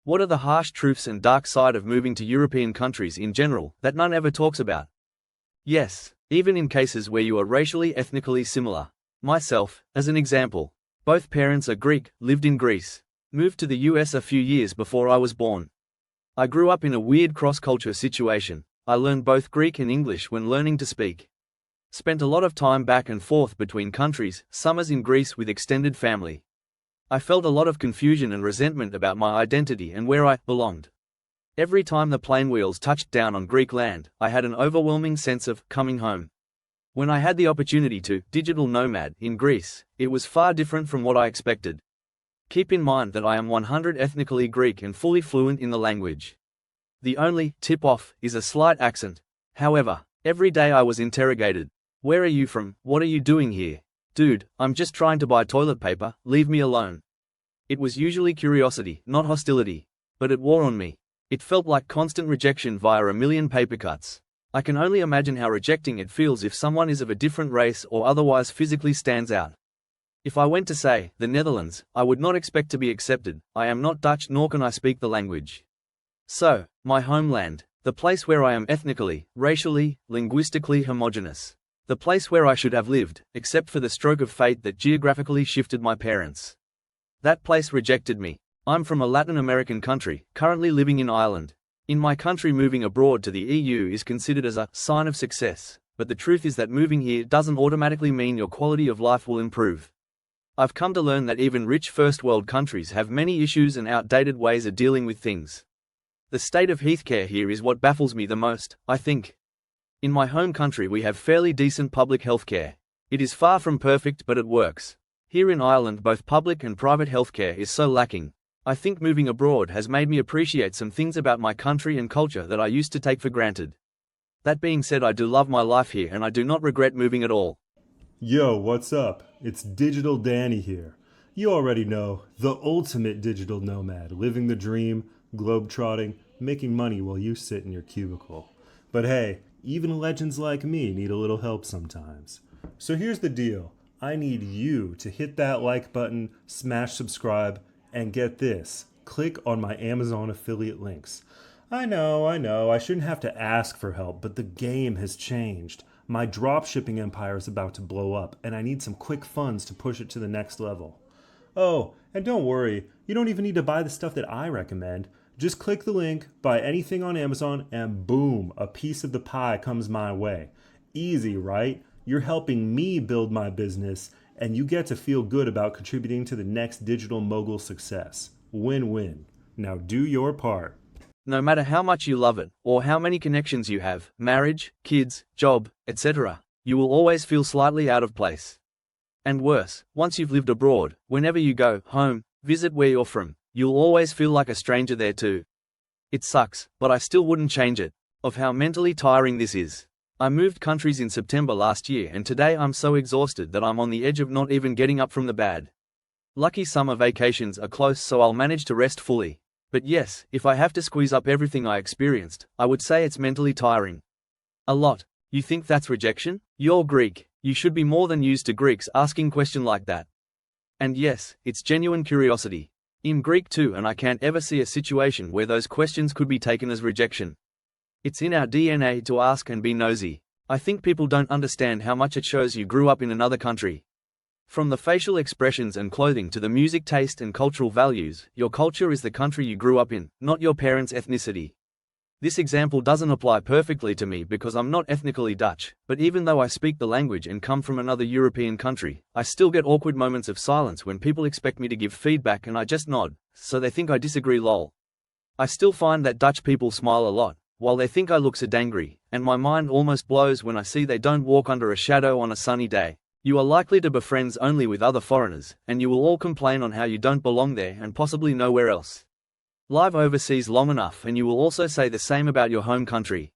What are the harsh truths and dark side of moving to European countries in general that none ever talks about? Yes, even in cases where you are racially ethnically similar. Myself, as an example. Both parents are Greek, lived in Greece. Moved to the US a few years before I was born. I grew up in a weird cross-culture situation. I learned both Greek and English when learning to speak. Spent a lot of time back and forth between countries, summers in Greece with extended family. I felt a lot of confusion and resentment about my identity and where I belonged. Every time the plane wheels touched down on Greek land, I had an overwhelming sense of coming home. When I had the opportunity to digital nomad in Greece, it was far different from what I expected. Keep in mind that I am 100% ethnically Greek and fully fluent in the language. The only tip-off is a slight accent. However, every day I was interrogated. Where are you from? What are you doing here? Dude, I'm just trying to buy toilet paper, leave me alone. It was usually curiosity, not hostility. But it wore on me. It felt like constant rejection via a million paper cuts. I can only imagine how rejecting it feels if someone is of a different race or otherwise physically stands out. If I went to, say, the Netherlands, I would not expect to be accepted. I am not Dutch nor can I speak the language. So, my homeland, the place where I am ethnically, racially, linguistically homogeneous. The place where I should have lived, except for the stroke of fate that geographically shifted my parents. That place rejected me. I'm from a Latin American country, currently living in Ireland. In my country, moving abroad to the EU is considered as a sign of success, but the truth is that moving here doesn't automatically mean your quality of life will improve. I've come to learn that even rich first world countries have many issues and outdated ways of dealing with things. The state of healthcare here is what baffles me the most, I think. In my home country we have fairly decent public healthcare. It is far from perfect, but it works. Here in Ireland both public and private healthcare is so lacking. I think moving abroad has made me appreciate some things about my country and culture that I used to take for granted. That being said, I do love my life here and I do not regret moving at all. Yo, what's up? It's Digital Danny here. You already know, the ultimate digital nomad, living the dream, globetrotting, making money while you sit in your cubicle. But hey, even legends like me need a little help sometimes. So here's the deal. I need you to hit that like button, smash subscribe, and get this, click on my Amazon affiliate links. I know, I shouldn't have to ask for help, but the game has changed. My dropshipping empire is about to blow up, and I need some quick funds to push it to the next level. Oh, and don't worry, you don't even need to buy the stuff that I recommend. Just click the link, buy anything on Amazon, and boom, a piece of the pie comes my way. Easy, right? You're helping me build my business, and you get to feel good about contributing to the next digital mogul success. Win-win. Now do your part. No matter how much you love it, or how many connections you have, marriage, kids, job, etc., you will always feel slightly out of place. And worse, once you've lived abroad, whenever you go home, visit where you're from, you'll always feel like a stranger there too. It sucks, but I still wouldn't change it, of how mentally tiring this is. I moved countries in September last year and today I'm so exhausted that I'm on the edge of not even getting up from the bed. Lucky summer vacations are close so I'll manage to rest fully. But yes, if I have to squeeze up everything I experienced, I would say it's mentally tiring. A lot. You think that's rejection? You're Greek. You should be more than used to Greeks asking questions like that. And yes, it's genuine curiosity. I'm Greek too and I can't ever see a situation where those questions could be taken as rejection. It's in our DNA to ask and be nosy. I think people don't understand how much it shows you grew up in another country. From the facial expressions and clothing to the music taste and cultural values, your culture is the country you grew up in, not your parents' ethnicity. This example doesn't apply perfectly to me because I'm not ethnically Dutch, but even though I speak the language and come from another European country, I still get awkward moments of silence when people expect me to give feedback and I just nod, so they think I disagree lol. I still find that Dutch people smile a lot, while they think I look so dangry, and my mind almost blows when I see they don't walk under a shadow on a sunny day. You are likely to be friends only with other foreigners, and you will all complain on how you don't belong there and possibly nowhere else. Live overseas long enough and you will also say the same about your home country.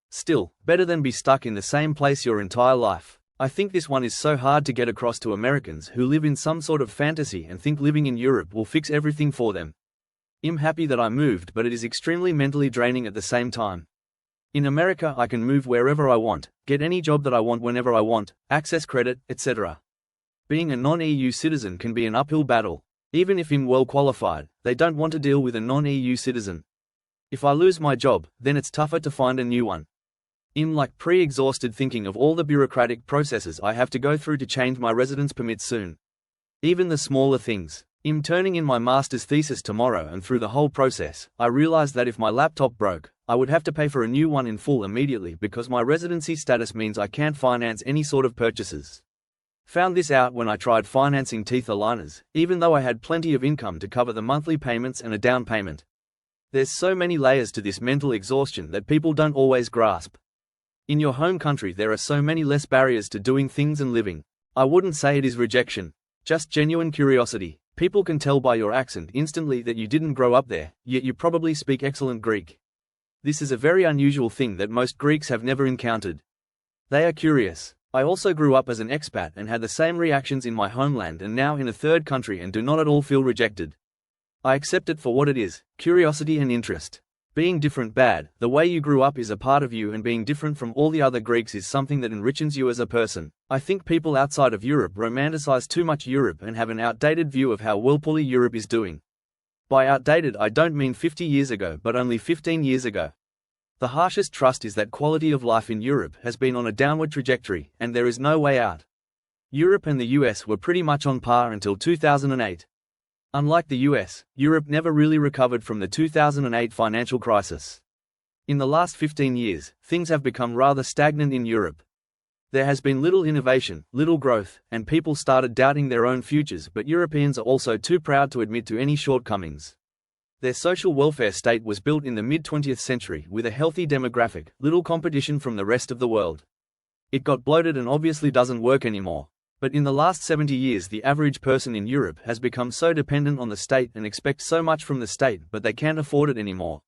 Still, better than be stuck in the same place your entire life. I think this one is so hard to get across to Americans who live in some sort of fantasy and think living in Europe will fix everything for them. I'm happy that I moved, but it is extremely mentally draining at the same time. In America I can move wherever I want, get any job that I want whenever I want, access credit, etc. Being a non-EU citizen can be an uphill battle. Even if I'm well qualified, they don't want to deal with a non-EU citizen. If I lose my job, then it's tougher to find a new one. I'm like pre-exhausted thinking of all the bureaucratic processes I have to go through to change my residence permit soon. Even the smaller things. I'm turning in my master's thesis tomorrow, and through the whole process, I realized that if my laptop broke, I would have to pay for a new one in full immediately because my residency status means I can't finance any sort of purchases. Found this out when I tried financing teeth aligners, even though I had plenty of income to cover the monthly payments and a down payment. There's so many layers to this mental exhaustion that people don't always grasp. In your home country there are so many less barriers to doing things and living. I wouldn't say it is rejection, just genuine curiosity. People can tell by your accent instantly that you didn't grow up there, yet you probably speak excellent Greek. This is a very unusual thing that most Greeks have never encountered. They are curious. I also grew up as an expat and had the same reactions in my homeland and now in a third country and do not at all feel rejected. I accept it for what it is, curiosity and interest. Being different bad, the way you grew up is a part of you, and being different from all the other Greeks is something that enriches you as a person. I think people outside of Europe romanticize too much Europe and have an outdated view of how well poorly Europe is doing. By outdated I don't mean 50 years ago but only 15 years ago. The harshest trust is that quality of life in Europe has been on a downward trajectory, and there is no way out. Europe and the US were pretty much on par until 2008. Unlike the US, Europe never really recovered from the 2008 financial crisis. In the last 15 years, things have become rather stagnant in Europe. There has been little innovation, little growth, and people started doubting their own futures, but Europeans are also too proud to admit to any shortcomings. Their social welfare state was built in the mid-20th century with a healthy demographic, little competition from the rest of the world. It got bloated and obviously doesn't work anymore. But in the last 70 years the average person in Europe has become so dependent on the state and expects so much from the state, but they can't afford it anymore.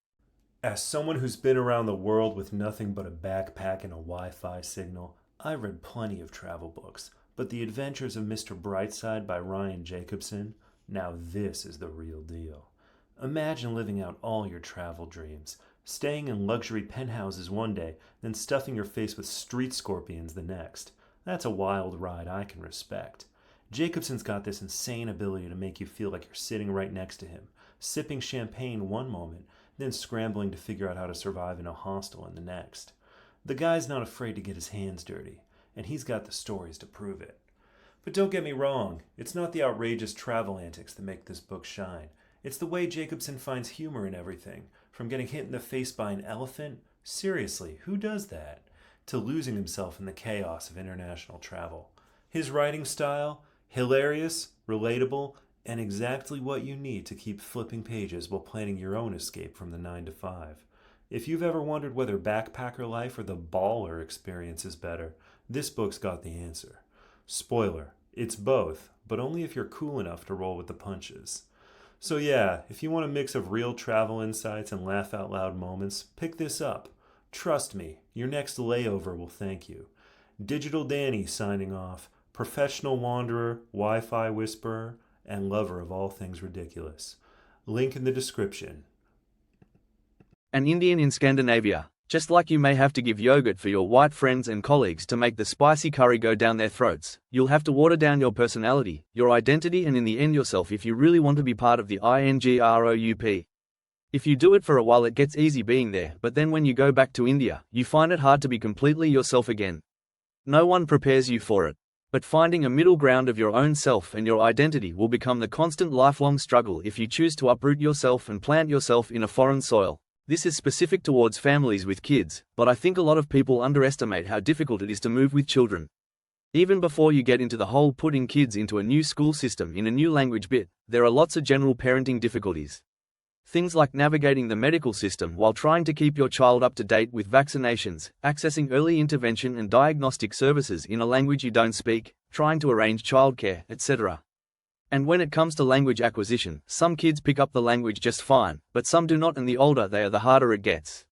As someone who's been around the world with nothing but a backpack and a Wi-Fi signal, I read plenty of travel books, but The Adventures of Mr. Brightside by Ryan Jacobson, now this is the real deal. Imagine living out all your travel dreams, staying in luxury penthouses one day, then stuffing your face with street scorpions the next. That's a wild ride I can respect. Jacobson's got this insane ability to make you feel like you're sitting right next to him, sipping champagne one moment, then scrambling to figure out how to survive in a hostel in the next. The guy's not afraid to get his hands dirty, and he's got the stories to prove it. But don't get me wrong, it's not the outrageous travel antics that make this book shine. It's the way Jacobson finds humor in everything, from getting hit in the face by an elephant, seriously, who does that, to losing himself in the chaos of international travel. His writing style, hilarious, relatable, and exactly what you need to keep flipping pages while planning your own escape from the 9-to-5. If you've ever wondered whether backpacker life or the baller experience is better, this book's got the answer. Spoiler, it's both, but only if you're cool enough to roll with the punches. So yeah, if you want a mix of real travel insights and laugh out loud moments, pick this up. Trust me, your next layover will thank you. Digital Danny signing off, professional wanderer, Wi-Fi whisperer, and lover of all things ridiculous. Link in the description. An Indian in Scandinavia. Just like you may have to give yogurt for your white friends and colleagues to make the spicy curry go down their throats, you'll have to water down your personality, your identity, and in the end yourself if you really want to be part of the INGROUP. If you do it for a while it gets easy being there, but then when you go back to India, you find it hard to be completely yourself again. No one prepares you for it. But finding a middle ground of your own self and your identity will become the constant lifelong struggle if you choose to uproot yourself and plant yourself in a foreign soil. This is specific towards families with kids, but I think a lot of people underestimate how difficult it is to move with children. Even before you get into the whole putting kids into a new school system in a new language bit, there are lots of general parenting difficulties. Things like navigating the medical system while trying to keep your child up to date with vaccinations, accessing early intervention and diagnostic services in a language you don't speak, trying to arrange childcare, etc. And when it comes to language acquisition, some kids pick up the language just fine, but some do not, and the older they are the harder it gets.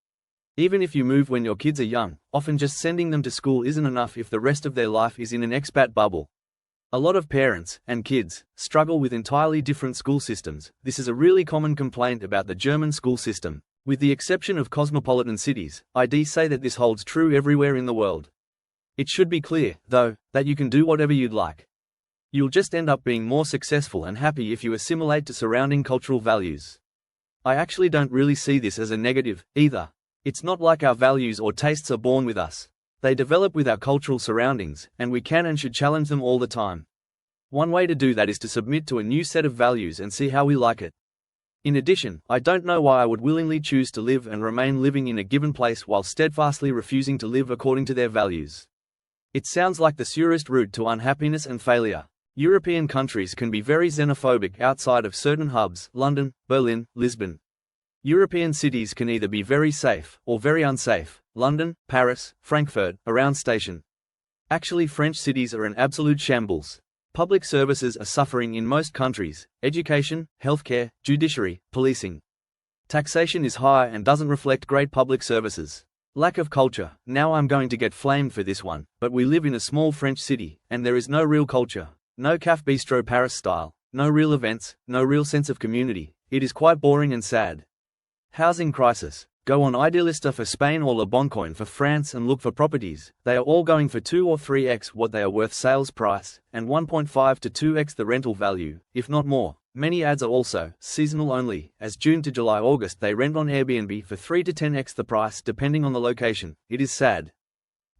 Even if you move when your kids are young, often just sending them to school isn't enough if the rest of their life is in an expat bubble. A lot of parents, and kids, struggle with entirely different school systems. This is a really common complaint about the German school system. With the exception of cosmopolitan cities, I'd say that this holds true everywhere in the world. It should be clear, though, that you can do whatever you'd like. You'll just end up being more successful and happy if you assimilate to surrounding cultural values. I actually don't really see this as a negative, either. It's not like our values or tastes are born with us. They develop with our cultural surroundings, and we can and should challenge them all the time. One way to do that is to submit to a new set of values and see how we like it. In addition, I don't know why I would willingly choose to live and remain living in a given place while steadfastly refusing to live according to their values. It sounds like the surest route to unhappiness and failure. European countries can be very xenophobic outside of certain hubs: London, Berlin, Lisbon. European cities can either be very safe or very unsafe: London, Paris, Frankfurt, around station. Actually, French cities are an absolute shambles. Public services are suffering in most countries: education, healthcare, judiciary, policing. Taxation is high and doesn't reflect great public services. Lack of culture. Now I'm going to get flamed for this one, but we live in a small French city, and there is no real culture. No café bistro Paris style. No real events, no real sense of community. It is quite boring and sad. Housing crisis. Go on Idealista for Spain or Le Bon Coin for France and look for properties. They are all going for 2 or 3x what they are worth sales price, and 1.5 to 2x the rental value, if not more. Many ads are also seasonal only, as June to July August they rent on Airbnb for 3 to 10x the price depending on the location. It is sad.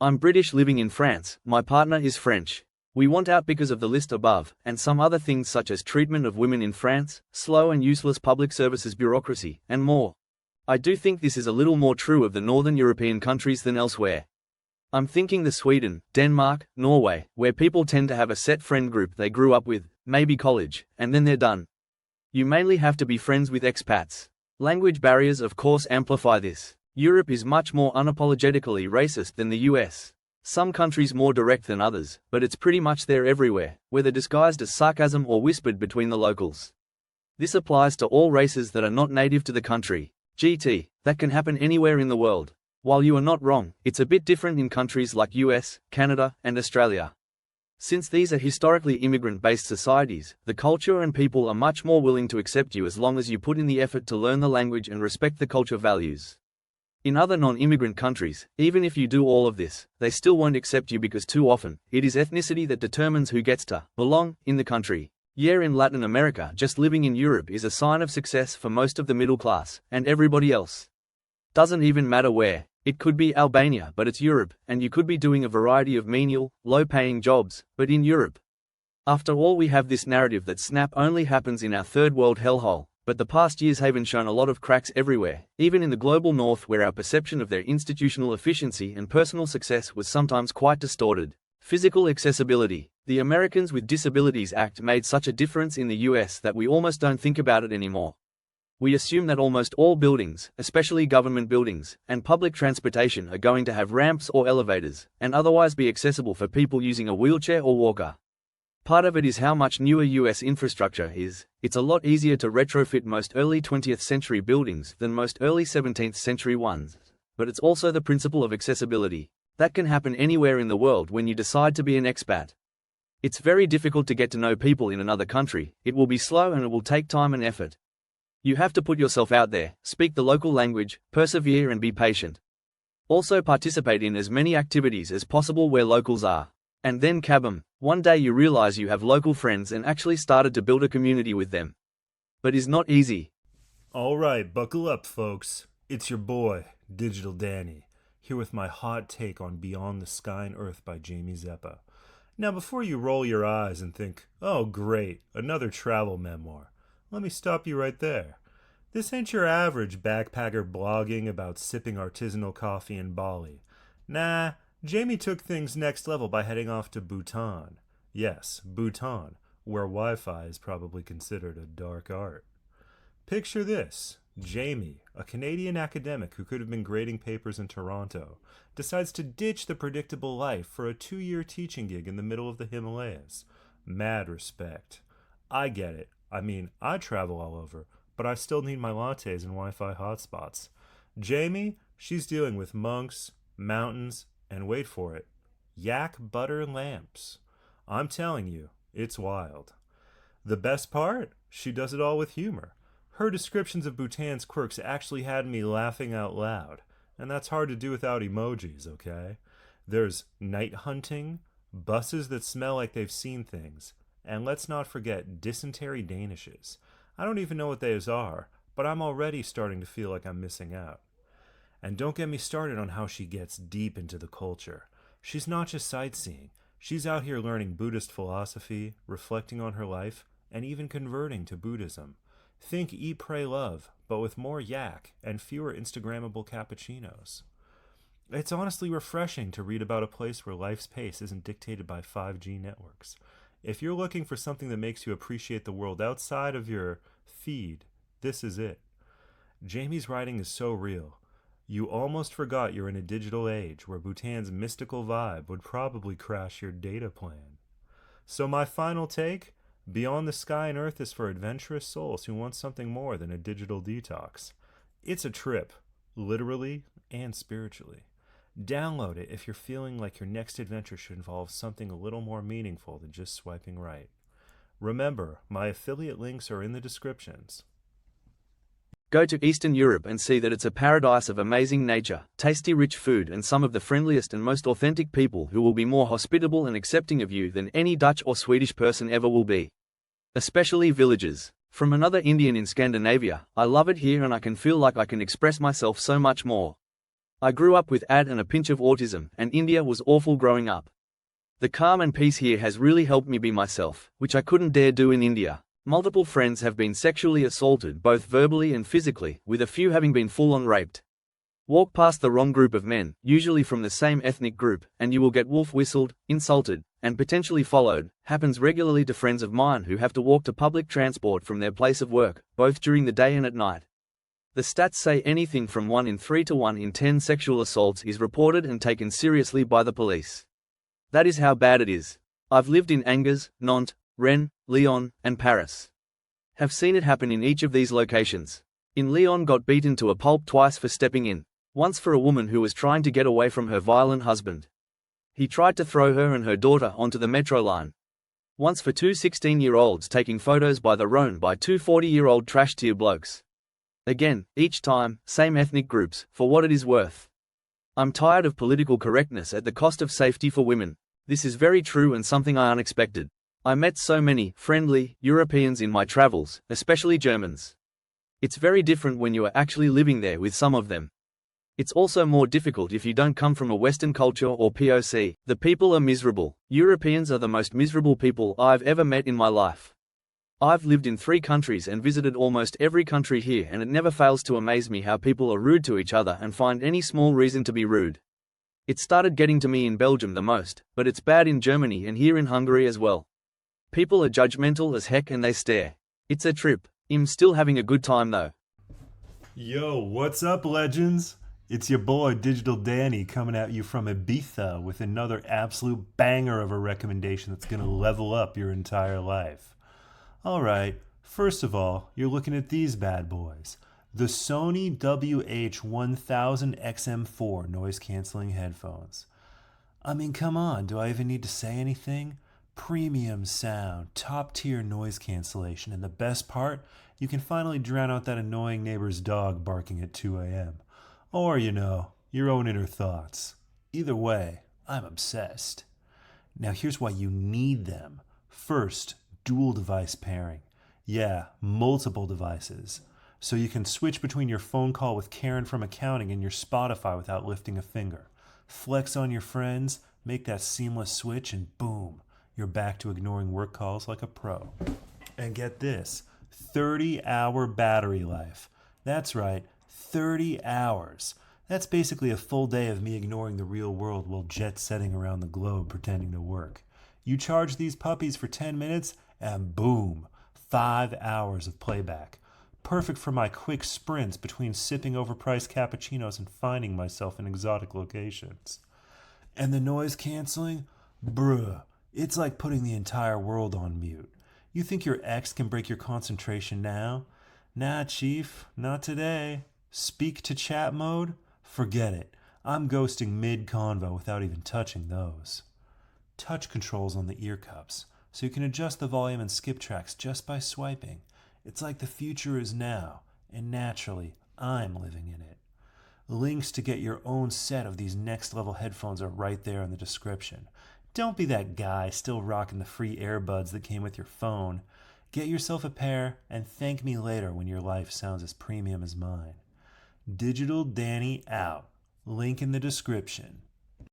I'm British living in France, my partner is French. We want out because of the list above, and some other things such as treatment of women in France, slow and useless public services bureaucracy, and more. I do think this is a little more true of the northern European countries than elsewhere. I'm thinking the Sweden, Denmark, Norway, where people tend to have a set friend group they grew up with, maybe college, and then they're done. You mainly have to be friends with expats. Language barriers of course amplify this. Europe is much more unapologetically racist than the US. Some countries more direct than others, but it's pretty much there everywhere, whether disguised as sarcasm or whispered between the locals. This applies to all races that are not native to the country. GT, that can happen anywhere in the world. While you are not wrong, it's a bit different in countries like US, Canada, and Australia. Since these are historically immigrant-based societies, the culture and people are much more willing to accept you as long as you put in the effort to learn the language and respect the culture values. In other non-immigrant countries, even if you do all of this, they still won't accept you because too often, it is ethnicity that determines who gets to belong in the country. Yeah, in Latin America, just living in Europe is a sign of success for most of the middle class, and everybody else. Doesn't even matter where. It could be Albania, but it's Europe, and you could be doing a variety of menial, low-paying jobs, but in Europe. After all, we have this narrative that snap only happens in our third world hellhole, but the past years have shown a lot of cracks everywhere, even in the global north where our perception of their institutional efficiency and personal success was sometimes quite distorted. Physical accessibility. The Americans with Disabilities Act made such a difference in the US that we almost don't think about it anymore. We assume that almost all buildings, especially government buildings, and public transportation are going to have ramps or elevators, and otherwise be accessible for people using a wheelchair or walker. Part of it is how much newer US infrastructure is. It's a lot easier to retrofit most early 20th century buildings than most early 17th century ones. But it's also the principle of accessibility. That can happen anywhere in the world when you decide to be an expat. It's very difficult to get to know people in another country. It will be slow and it will take time and effort. You have to put yourself out there, speak the local language, persevere and be patient. Also participate in as many activities as possible where locals are. And then kabam, one day you realize you have local friends and actually started to build a community with them. But it's not easy. Alright, buckle up folks. It's your boy, Digital Danny, here with my hot take on Beyond the Sky and Earth by Jamie Zeppa. Now before you roll your eyes and think, oh great, another travel memoir, let me stop you right there. This ain't your average backpacker blogging about sipping artisanal coffee in Bali. Nah, Jamie took things next level by heading off to Bhutan. Yes, Bhutan, where Wi-Fi is probably considered a dark art. Picture this. Jamie, a Canadian academic who could have been grading papers in Toronto, decides to ditch the predictable life for a 2-year teaching gig in the middle of the Himalayas. Mad respect. I get it. I mean, I travel all over, but I still need my lattes and Wi-Fi hotspots. Jamie, she's dealing with monks, mountains, and wait for it, yak butter lamps. I'm telling you, it's wild. The best part? She does it all with humor. Her descriptions of Bhutan's quirks actually had me laughing out loud, and that's hard to do without emojis, okay? There's night hunting, buses that smell like they've seen things, And let's not forget dysentery danishes. I don't even know what those are, but I'm already starting to feel like I'm missing out. And don't get me started on how she gets deep into the culture. She's not just sightseeing. She's out here learning Buddhist philosophy, reflecting on her life, and even converting to Buddhism. Think Eat, Pray, Love, but with more yak and fewer Instagrammable cappuccinos. It's honestly refreshing to read about a place where life's pace isn't dictated by 5G networks. If you're looking for something that makes you appreciate the world outside of your feed, this is it. Jamie's writing is so real. You almost forgot you're in a digital age where Bhutan's mystical vibe would probably crash your data plan. So my final take, Beyond the Sky and Earth is for adventurous souls who want something more than a digital detox. It's a trip, literally and spiritually. Download it if you're feeling like your next adventure should involve something a little more meaningful than just swiping right. Remember, my affiliate links are in the descriptions. Go to Eastern Europe and see that it's a paradise of amazing nature, tasty rich food and some of the friendliest and most authentic people who will be more hospitable and accepting of you than any Dutch or Swedish person ever will be. Especially villagers. From another Indian in Scandinavia, I love it here and I can feel like I can express myself so much more. I grew up with AD and a pinch of autism, and India was awful growing up. The calm and peace here has really helped me be myself, which I couldn't dare do in India. Multiple friends have been sexually assaulted both verbally and physically, with a few having been full-on raped. Walk past the wrong group of men, usually from the same ethnic group, and you will get wolf-whistled, insulted, and potentially followed. Happens regularly to friends of mine who have to walk to public transport from their place of work, both during the day and at night. The stats say anything from 1 in 3 to 1 in 10 sexual assaults is reported and taken seriously by the police. That is how bad it is. I've lived in Angers, Nantes, Rennes, Lyon, and Paris. Have seen it happen in each of these locations. In Lyon, got beaten to a pulp twice for stepping in. Once for a woman who was trying to get away from her violent husband. He tried to throw her and her daughter onto the metro line. Once for 2 16-year-olds taking photos by the Rhone by 2 40-year-old trash-tier blokes. Again, each time, same ethnic groups, for what it is worth. I'm tired of political correctness at the cost of safety for women. This is very true and something I unexpected. I met so many friendly Europeans in my travels, especially Germans. It's very different when you are actually living there with some of them. It's also more difficult if you don't come from a Western culture or POC. The people are miserable. Europeans are the most miserable people I've ever met in my life. I've lived in 3 countries and visited almost every country here, and it never fails to amaze me how people are rude to each other and find any small reason to be rude. It started getting to me in Belgium the most, but it's bad in Germany and here in Hungary as well. People are judgmental as heck and they stare. It's a trip. I'm still having a good time though. Yo, what's up, legends? It's your boy Digital Danny coming at you from Ibiza with another absolute banger of a recommendation that's going to level up your entire life. Alright, first of all, you're looking at these bad boys. The Sony WH-1000XM4 noise-canceling headphones. I mean, come on, do I even need to say anything? Premium sound, top-tier noise cancellation, and the best part, you can finally drown out that annoying neighbor's dog barking at 2 a.m. Or, your own inner thoughts. Either way, I'm obsessed. Now here's why you need them. First, dual device pairing. Yeah, multiple devices. So you can switch between your phone call with Karen from accounting and your Spotify without lifting a finger. Flex on your friends, make that seamless switch, and boom, you're back to ignoring work calls like a pro. And get this, 30-hour battery life. That's right, 30 hours. That's basically a full day of me ignoring the real world while jet-setting around the globe pretending to work. You charge these puppies for 10 minutes, and boom, 5 hours of playback. Perfect for my quick sprints between sipping overpriced cappuccinos and finding myself in exotic locations. And the noise canceling? Bruh, it's like putting the entire world on mute. You think your ex can break your concentration now? Nah, chief, not today. Speak to chat mode? Forget it. I'm ghosting mid-convo without even touching those. Touch controls on the ear cups, so you can adjust the volume and skip tracks just by swiping. It's like the future is now, and naturally, I'm living in it. Links to get your own set of these next-level headphones are right there in the description. Don't be that guy still rocking the free earbuds that came with your phone. Get yourself a pair and thank me later when your life sounds as premium as mine. Digital Danny out. Link in the description.